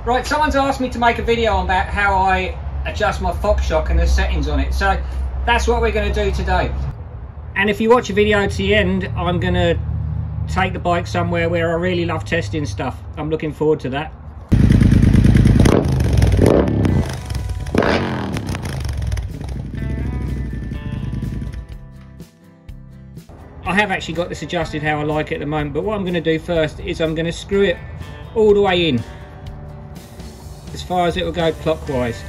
Right, someone's asked me to make a video about how I adjust my Fox shock and the settings on it, so that's what we're going to do today. And if you watch a video to the end, I'm going to take the bike somewhere where I really love testing stuff. I'm looking forward to that. I have actually got this adjusted how I like it at the moment, but what I'm going to do first is I'm going to screw it all the way in, as far as it will go clockwise,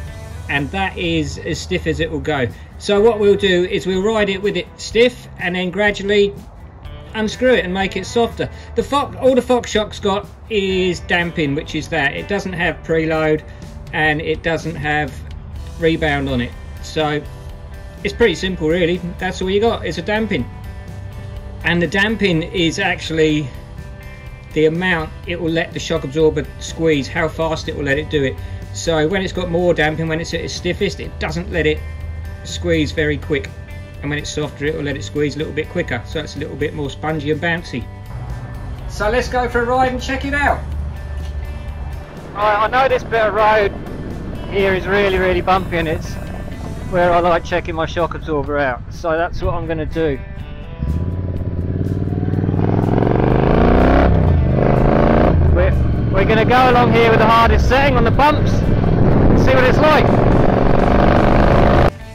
and that is as stiff as it will go. So what we'll do is we'll ride it with it stiff and then gradually unscrew it and make it softer. All the Fox shock's got is damping, which is that it doesn't have preload and it doesn't have rebound on it, so it's pretty simple really. That's all you got, is a damping. And the damping is actually the amount it will let the shock absorber squeeze, how fast it will let it do it. So when it's got more damping, when it's at its stiffest, it doesn't let it squeeze very quick, and when it's softer it will let it squeeze a little bit quicker, so it's a little bit more spongy and bouncy. So let's go for a ride and check it out. I know this bit of road here is really bumpy, and it's where I like checking my shock absorber out, so that's what I'm going to do. We're going to go along here with the hardest setting on the bumps and see what it's like.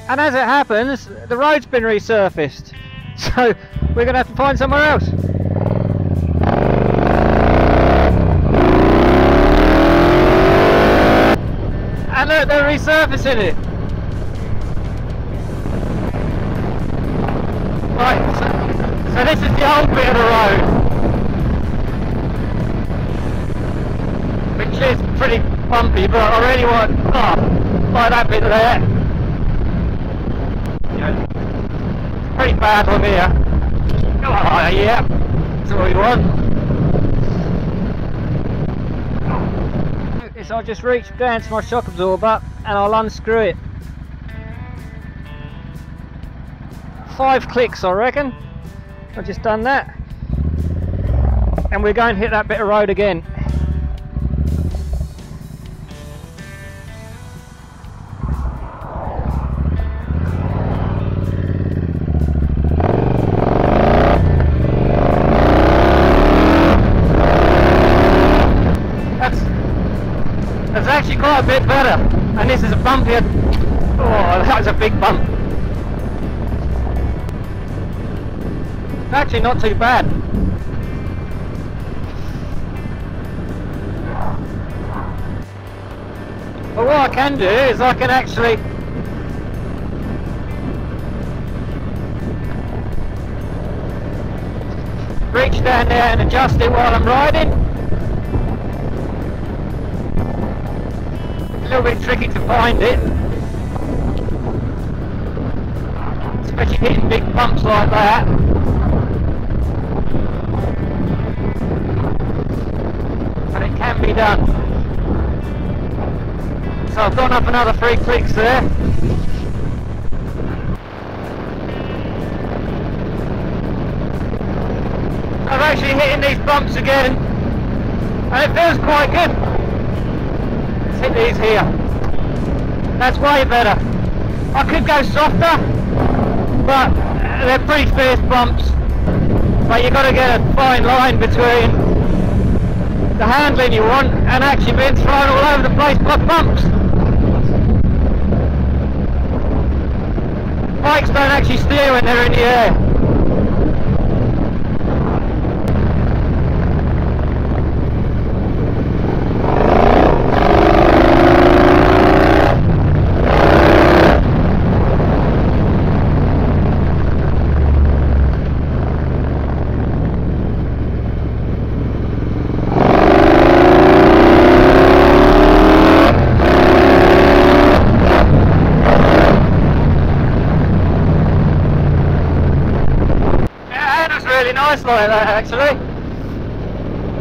And as it happens, the road's been resurfaced, so we're going to have to find somewhere else. And look, they're resurfacing it. Right, so this is the old bit of the road, which is pretty bumpy, but I really want, like that bit there. Yeah. Pretty bad on here. Oh yeah, that's what we want. Is I'll just reach down to my shock absorber and I'll unscrew it. 5 clicks I reckon. I've just done that. And we're going to hit that bit of road again. That's actually quite a bit better, and this is a bumpier. Oh, that was a big bump. It's actually not too bad. But what I can do is I can actually reach down there and adjust it while I'm riding. A little bit tricky to find it, especially hitting big bumps like that. But it can be done. So I've gone up another 3 clicks there. I'm actually hitting these bumps again, and it feels quite good. Hit these here. That's way better. I could go softer, but they're pretty fierce bumps. But you've got to get a fine line between the handling you want and actually being thrown all over the place by bumps. Bikes don't actually steer when they're in the air. Nice like that actually,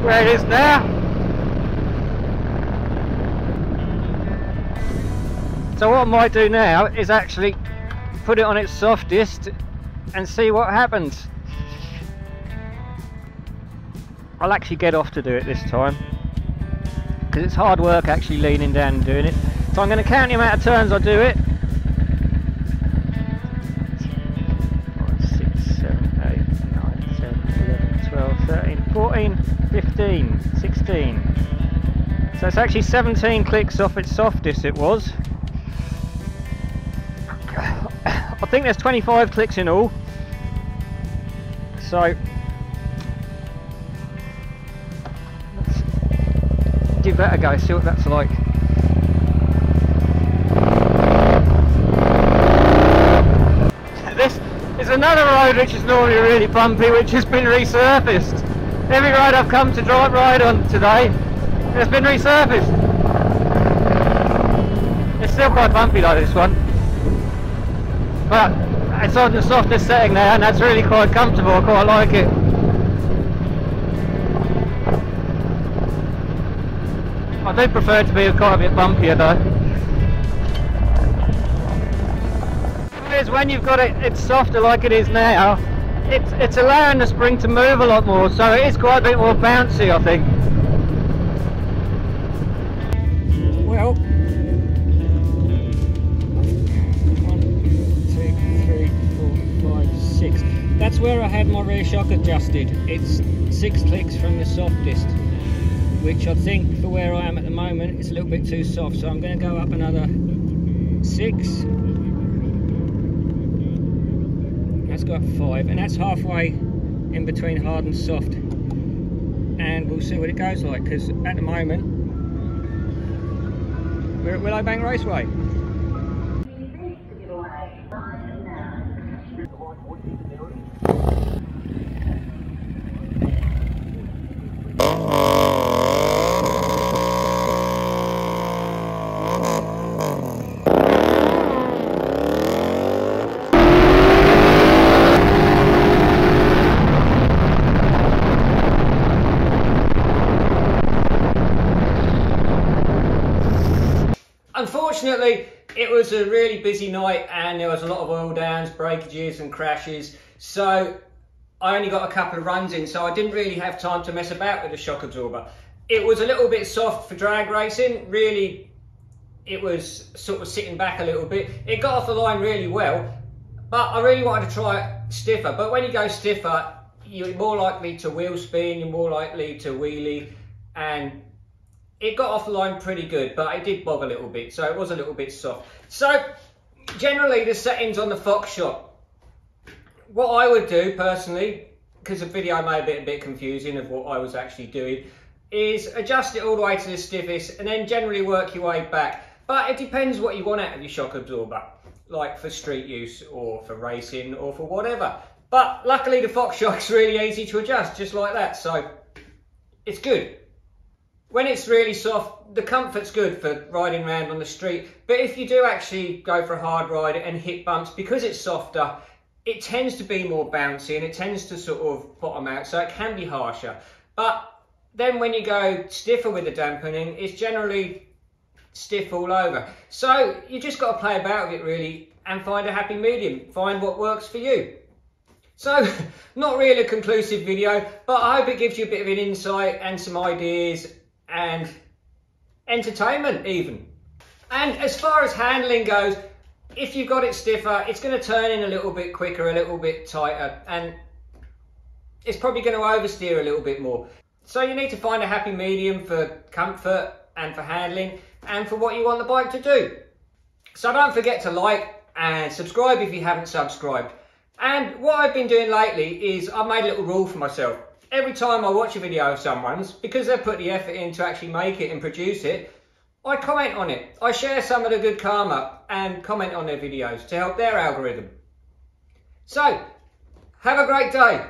where it is now. So what I might do now is actually put it on its softest and see what happens. I'll actually get off to do it this time. because it's hard work actually leaning down and doing it. So I'm going to count the amount of turns I do it. 5, 6, 7, 8, 9, 10, 11, 12, 13, 14, 15, 16. So it's actually 17 clicks off its softest it was. I think there's 25 clicks in all. So let's give that a go, see what that's like. This is another road which is normally really bumpy, which has been resurfaced. Every road I've come to ride on today has been resurfaced. It's still quite bumpy though, this one. But it's on the softest setting now, and that's really quite comfortable. I quite like it. I do prefer it to be quite a bit bumpier though. Is when you've got it's softer like it is now, it's allowing the spring to move a lot more, so it is quite a bit more bouncy, I think. Well, 1, 2, 3, 4, 5, 6. That's where I had my rear shock adjusted. It's 6 clicks from the softest, which I think for where I am at the moment is a little bit too soft. So I'm going to go up another 6. Let's go up 5, and that's halfway in between hard and soft. And we'll see what it goes like, because at the moment we're at Willowbank Raceway. Unfortunately, it was a really busy night and there was a lot of oil downs, breakages and crashes, so I only got a couple of runs in, so I didn't really have time to mess about with the shock absorber. It was a little bit soft for drag racing, really it was sort of sitting back a little bit. It got off the line really well, but I really wanted to try it stiffer. But when you go stiffer, you're more likely to wheel spin, you're more likely to wheelie, and it got off the line pretty good, but it did bog a little bit, so it was a little bit soft. So generally the settings on the Foxshot, what I would do personally, because the video made it a bit confusing of what I was actually doing, is adjust it all the way to the stiffest and then generally work your way back. But it depends what you want out of your shock absorber, like for street use or for racing or for whatever. But luckily the Foxshot's really easy to adjust, just like that, so it's good. When it's really soft, the comfort's good for riding around on the street, but if you do actually go for a hard ride and hit bumps, because it's softer, it tends to be more bouncy and it tends to sort of bottom out, so it can be harsher. But then when you go stiffer with the dampening, it's generally stiff all over. So you just got to play about with it really and find a happy medium, find what works for you. So, not really a conclusive video, but I hope it gives you a bit of an insight and some ideas and entertainment even. And as far as handling goes, if you've got it stiffer, it's going to turn in a little bit quicker, a little bit tighter, and it's probably going to oversteer a little bit more. So you need to find a happy medium for comfort and for handling and for what you want the bike to do. So don't forget to like and subscribe if you haven't subscribed. And what I've been doing lately is I've made a little rule for myself. Every time I watch a video of someone's, because they've put the effort in to actually make it and produce it, I comment on it. I share some of the good karma and comment on their videos to help their algorithm. So, have a great day.